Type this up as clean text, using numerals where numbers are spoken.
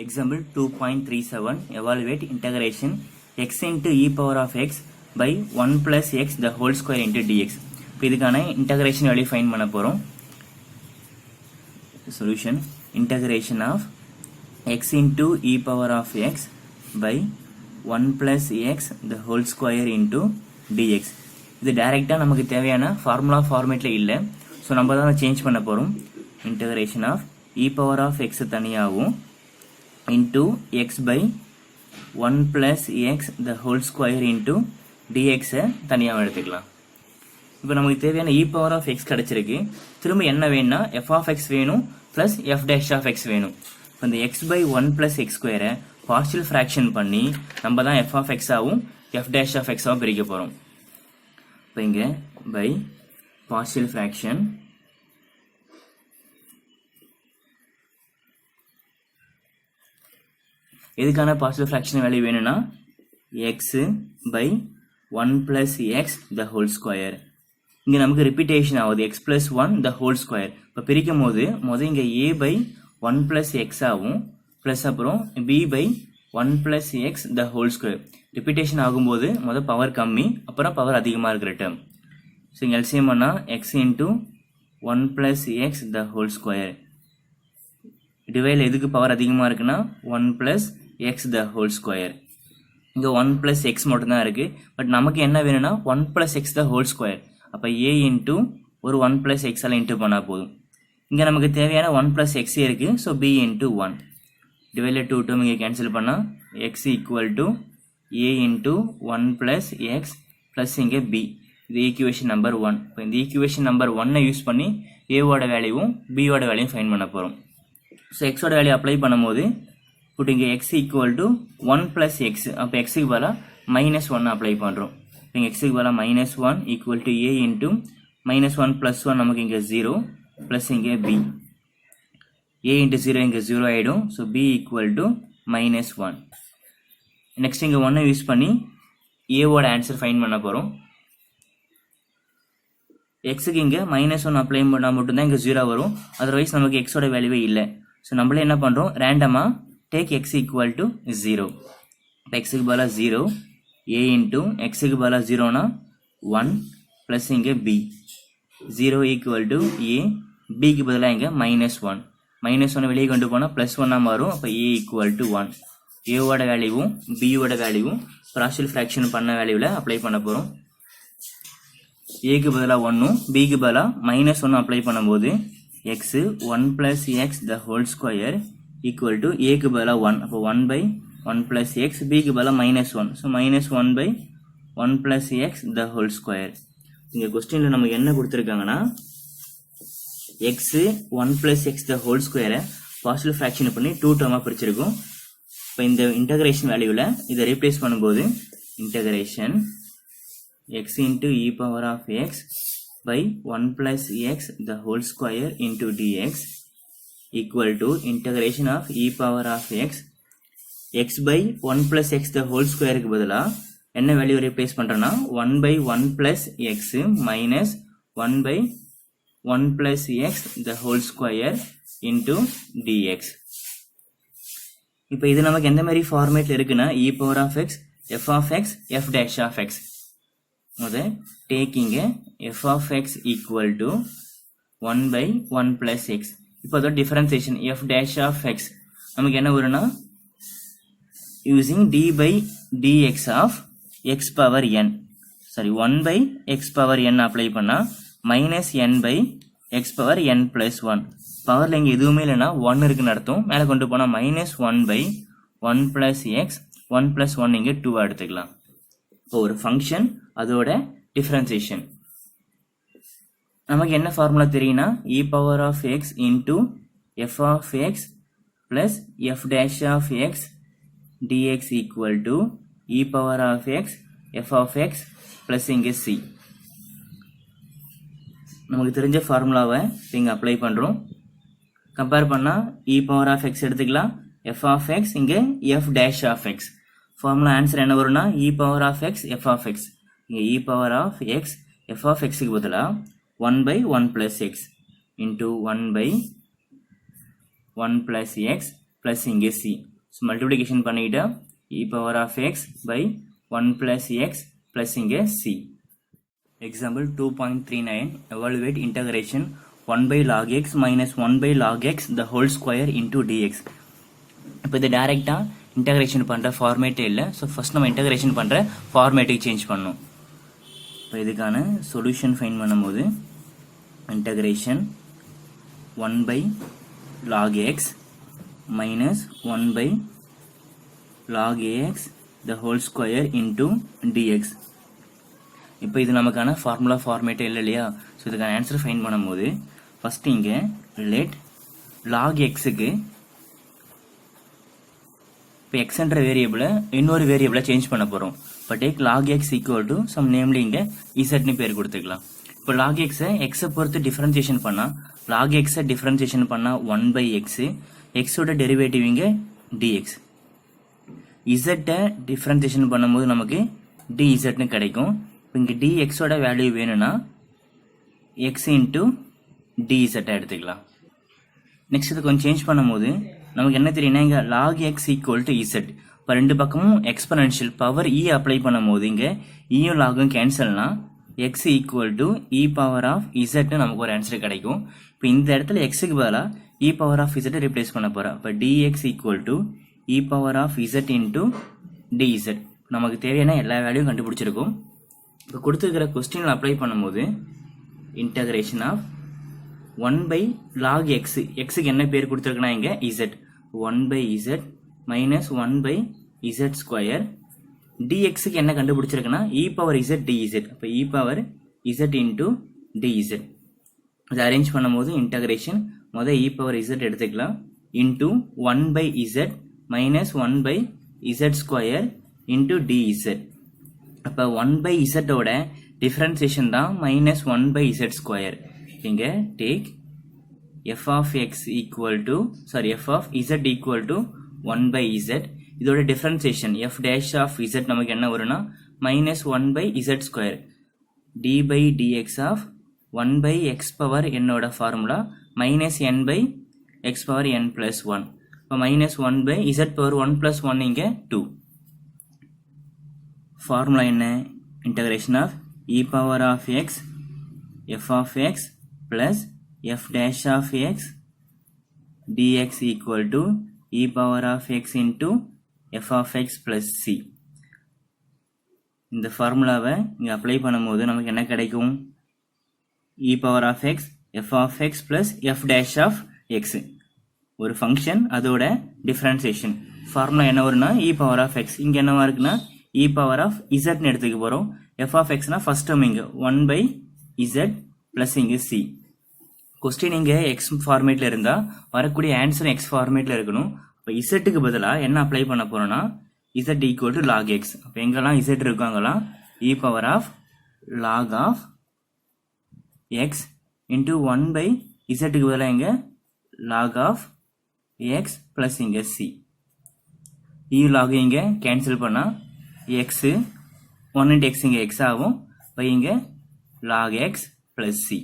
Example 2.37 evaluate integration x into e power of x by 1 plus x the whole square into dx. இப்போ இதுக்கான integration value find பண்ண போறோம். Solution integration of x into e power of x by 1 plus x the whole square into dx. இது டைரக்டா நமக்கு தேவையான formula ஃபார்மேட்ல இல்ல. So நம்ம தான் சேஞ்ச் பண்ண போறோம். Integration of e power of x தனியாவும் into x by 1 plus x the whole square into dx தனியாக எடுத்துக்கலாம். இப்போ நமக்கு தேவையான e power of x கிடைச்சிருக்கு. திரும்ப என்ன வேணும்னா f of x வேணும் plus f dash of x வேணும். இப்போ இந்த x by 1 plus x square partial fraction பண்ணி நம்ம தான் f of x ஆவும் f dash of x ஆவும் பிரிக்க போறோம். இப்போ இங்க by partial fraction எதுக்கான partial fraction value வேணும்னா x by 1 plus x the whole square. இங்க நமக்கு ரிப்பீட்டேஷன் ஆகுது x plus 1 the whole square. இப்ப பிரிக்கும் போது இங்க a by 1 plus x ஆகும் பிளஸ் அப்புறம் b by 1 plus x the whole square. Repetition ஆகும்போது பவர் கம்மி அப்புறம் பவர் அதிகமா இருக்கிற டேர்ம். ஸோ இங்க எல்சிஎம் பண்ணா x into 1 plus x the whole square. டிவைட்ல எதுக்கு பவர் அதிகமா இருக்குன்னா 1 plus x the whole square. இங்க 1 plus x மட்டும் தான் இருக்கு. பட் நமக்கு என்ன வேணும்னா 1 plus x the whole square. அப்ப a into ஒரு 1 plus x ஆல இன்டு பண்ணா போதும். இங்க நமக்கு தேவையான 1 plus x இருக்கு. So b into 1. டிவைட்ல 2 டேர்ம் இங்க கேன்சல் பண்ணா x equal to a into 1 plus x plus இங்க b. இது ஈக்குவேஷன் நம்பர் 1. இப்போ இந்த ஈக்குவேஷன் நம்பர் 1 யூஸ் பண்ணி a ஓட வேல்யூவும் b ஓட வேல்யூவும் ஃபைண்ட் பண்ண போறோம். சோ x ஓட வேல்யூ அப்ளை பண்ணும்போது put இங்க x equal to 1 plus x. அப்ப x க்கு பதிலா minus 1 அப்ளை பண்றோம். இங்க x க்கு பதிலா minus 1 equal to a into minus 1 plus 1 நமக்கு இங்க 0 plus இங்க b. a into 0 இங்க 0 ஆயிடும். so b equal to minus 1. next இங்க 1 யூஸ் பண்ணி a ஓட ஆன்சர் ஃபைண்ட் பண்ண போறோம். x க்கு இங்க minus 1 அப்ளை பண்ணா மட்டும் தான் இங்க 0 வரும். otherwise நமக்கு x ஓட வேல்யூவே இல்ல. so நம்மளே என்ன பண்றோம் ரேண்டமா take x equal to 0. x க்கு பதிலா 0 a into x க்கு பதிலா 0 னா 1 plus இங்க b. 0 equal to a, b க்கு பதிலா இங்க minus 1. minus 1 வெளியே கொண்டு போனா plus 1 ஆ மாறும். அப்ப a equal to 1. a ஓட வேல்யூவும் b ஓட வேல்யூவும் partial fraction பண்ண வேல்யூல அப்ளை பண்ண போறோம். a க்கு பதிலா 1 b க்கு பதிலா minus 1 அப்ளை பண்ணும்போது x 1 plus x the whole square equal to a க்கு பதிலா 1. அப்போ 1 by 1 plus x, b க்கு பதிலா minus 1. so minus 1 by 1 plus x the whole square. இங்க क्वेश्चनல நமக்கு என்ன கொடுத்திருக்காங்கன்னா x 1 plus x the whole square partial fraction பண்ணி 2 டேர்மா பிரிச்சிருக்கோம். இப்போ இந்த இன்டகிரேஷன் வேல்யூல இத ரீப்ளேஸ் பண்ணும்போது integration x into e power of x by 1 plus x the whole square into dx equal to integration of e power of x by 1 plus x the whole square க்கு பதிலா என்ன value replace பண்றேன்னா 1 by 1 plus x minus 1 by 1 plus x the whole square into dx. இப்போ இது நமக்கு எந்த மாதிரி ஃபார்மேட்ல இருக்குன்னா e power of x f of x f dash of x. taking f of x equal to 1 by 1 plus x. இப்போ அதோட differentiation f dash of x நமக்கு என்ன வரும்னா using d by dx of x power n. 1 by x power n apply பண்ணா minus n by x power n plus 1. பவர்ல இங்க எதுவுமே இல்லைன்னா 1 இருக்குன்னு அர்த்தம். மேல கொண்டு போனா minus 1 by 1 plus x 1 plus 1 இங்க 2 எடுத்துக்கலாம். இப்போ ஒரு ஃபங்க்ஷன் அதோட டிஃபரன்சியேஷன் நமக்கு என்ன ஃபார்முலா தெரியும்னா e power of x into f of x plus f dash of x dx equal to e power of x f of x plus இங்க c. நமக்கு தெரிஞ்ச ஃபார்முலாவை இங்க அப்ளை பண்றோம். கம்பேர் பண்ணா e power of x எடுத்துக்கலாம். f of x இங்க f dash of x. Formula answer என்ன வரும்னா e power of x f of x. இங்க e power of x f of x க்கு பதிலா 1 by 1 plus x into 1 by 1 plus x plus இங்கே c. So multiplication பண்ணிட்டா e power of x by 1 plus x plus இங்கே c. Example 2.39 evaluate integration 1 by log x minus 1 by log x the whole square into dx. இப்போ இது டைரக்டா integration பண்ற ஃபார்மேட்டே இல்லை. So first நம்ம integration பண்ற ஃபார்மேட்டுக்கு change பண்ணணும். இப்போ இதுக்கான சொல்யூஷன் ஃபைண்ட் பண்ணும்போது integration 1 by log x minus 1 by log ax the whole square into dx. இப்போ இது நமக்கான ஃபார்முலா ஃபார்மேட்டே இல்லை இல்லையா? ஸோ இதுக்கான ஆன்சர் ஃபைண்ட் பண்ணும்போது ஃபர்ஸ்ட் இங்கே லெட் log xக்கு இப்போ எக்ஸ்ன்ற வேரியபிளை இன்னொரு வேரியபிளை சேஞ்ச் பண்ண போகிறோம். இப்போ take log x equal to some namely இங்கே இசட்னு பேர் கொடுத்துக்கலாம். இப்போ log எக்ஸை பொறுத்து டிஃபரன்சியேஷன் பண்ணால் log எக்ஸை டிஃபரன்சியேஷன் பண்ணால் 1 by எக்ஸு, எக்ஸோட டெரிவேட்டிவ் இங்கே dx. இசட்டை டிஃபரன்சியேஷன் பண்ணும்போது நமக்கு dZன்னு கிடைக்கும். இப்போ இங்கே dxோட வேல்யூ வேணும்னா x இன்ட்டு dz எடுத்துக்கலாம். நெக்ஸ்ட் இது கொஞ்சம் சேஞ்ச் பண்ணும்போது நமக்கு என்ன தெரியும்னா இங்கே log x equal to z. இப்போ ரெண்டு பக்கமும் எக்ஸ்பனன்ஷியல் பவர் இ அப்ளை பண்ணும்போது இங்கே இயும் லாகும் கேன்சல்னா x equal to e power of இசட்னு நமக்கு ஒரு ஆன்சர் கிடைக்கும். இப்போ இந்த இடத்துல எக்ஸுக்கு பதிலாக இ பவர் ஆஃப் இசட்டை ரிப்ளேஸ் பண்ண போகிறோம். இப்போ dx equal to e power of z into dz. நமக்கு தேவையான எல்லா வேல்யூவும் கண்டுபிடிச்சிருக்கும். இப்போ கொடுத்துருக்கிற கொஸ்டினில் அப்ளை பண்ணும்போது integration of 1 by log x, xக்கு என்ன பேர் கொடுத்துருக்குன்னா இங்கே z, 1 by z minus 1 by z square. dxக்கு என்ன கண்டுபிடிச்சிருக்குன்னா e power z dz. அப்போ e power z into dz. இதை அரேஞ்ச் பண்ணும்போது இன்டகிரேஷன் முதல் e power z எடுத்துக்கலாம் into 1 by z minus 1 by z square into dz. அப்போ 1 by z ஓட differentiation தான் minus 1 by z square. இங்கே take f of x equal to f of z equal to 1 by z. இதோட differentiation f dash of z நமக்கு என்ன வரும்னா minus 1 by z square. d by dx of 1 by x power என்னோட formula minus n by x power n plus 1. இப்போ minus 1 by z power 1 plus 1 இங்கே 2. Formula என்ன? Integration of e power of x f of x plus f dash of x dx equal to e power of x into f of x plus c. இந்த ஃபார்முலாவை இங்கே apply பண்ணும்போது நமக்கு என்ன கிடைக்கும்? e power of x f of x plus f dash of x. ஒரு function அதோட differentiation formula என்ன வரும்னா e power of x. இங்கே என்னவா இருக்குன்னா e power of zன்னு எடுத்துக்க போகிறோம். f of xனா ஃபர்ஸ்ட் டேர்ம் இங்கே 1 by z பிளஸ் இங்கே c. கொஸ்டின் இங்கே எக்ஸ் ஃபார்மேட்டில் இருந்தால் வரக்கூடிய ஆன்சர் எக்ஸ் ஃபார்மேட்டில் இருக்கணும். இப்போ இசட்டுக்கு பதிலாக என்ன அப்ளை பண்ண போகிறோன்னா z equal to log x. அப்போ எங்கெல்லாம் இசட் இருக்கோ அங்கெல்லாம் e power of log of x into 1 by இசட்டுக்கு பதிலாக இங்கே லாக் ஆஃப் எக்ஸ் ப்ளஸ் இங்கே சி. இ லாக் இங்கே கேன்சல் பண்ணால் எக்ஸு 1 into x இங்கே எக்ஸ் ஆகும். இப்போ இங்கே லாக் எக்ஸ் ப்ளஸ் சி.